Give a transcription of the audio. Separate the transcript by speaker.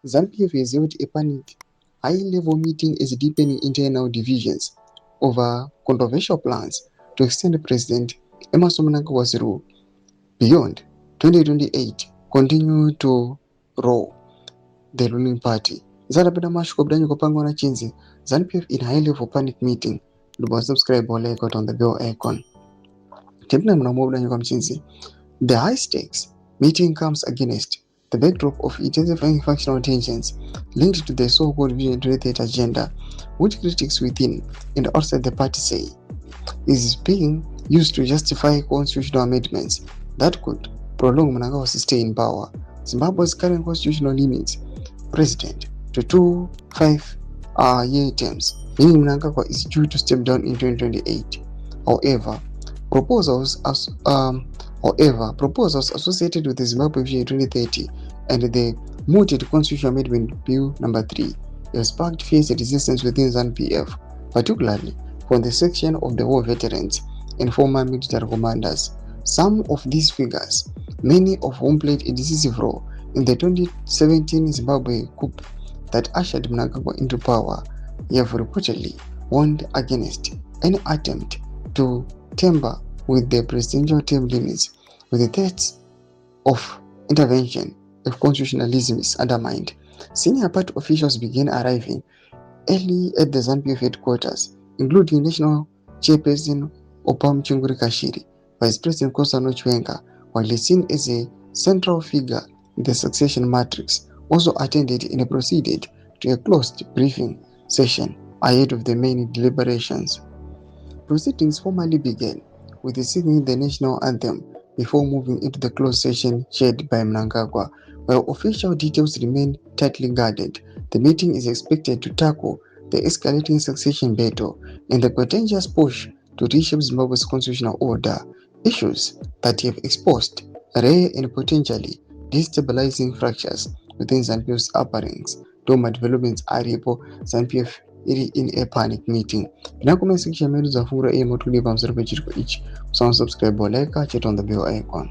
Speaker 1: ZANU-PF has held a panic high-level meeting is deepening internal divisions over controversial plans to extend President Emmerson Mnangagwa's rule beyond 2028 continue to roll the ruling party. Zarabeda mashiko bdanyo kopangwa na chinzi. ZANU-PF in high-level panic meeting. Luba subscribe or like on the bell icon. Tempna mnamu bdanyo kwa mchinzi. The high-stakes meeting comes against the backdrop of intensifying factional tensions linked to the so-called Vision 2030 agenda, which critics within and outside the party say is being used to justify constitutional amendments that could prolong Mnangagwa's stay in power. Zimbabwe's current constitutional limits president to 2-5-year terms, meaning Mnangagwa is due to step down in 2028. However, proposals associated with the Zimbabwe Vision 2030 and the mooted Constitutional Amendment Bill No. 3 have sparked fierce resistance within ZANU-PF, particularly from the section of the war veterans and former military commanders. Some of these figures, many of whom played a decisive role in the 2017 Zimbabwe coup that ushered Mnangagwa into power, have reportedly warned against any attempt to tamper with the presidential term limits, with the threats of intervention if constitutionalism is undermined. Senior party officials began arriving early at the ZANU-PF headquarters, including National Chairperson Opam Chunguri Kashiri, Vice President Kosano Chwenga, while he seen as a central figure in the succession matrix, also attended and proceeded to a closed briefing session ahead of the main deliberations. Proceedings formally began with singing the national anthem before moving into the closed session chaired by Mnangagwa. While official details remain tightly guarded, the meeting is expected to tackle the escalating succession battle and the contentious push to reshape Zimbabwe's constitutional order, issues that have exposed rare and potentially destabilizing fractures within ZANU-PF's upper ranks. Doma developments aripo ZANU-PF iri in a panic meeting. Pinakomesa kisha medu za fungura motu lipa msaro pechiriko ichi. Subscribe or like, chat on the bell icon.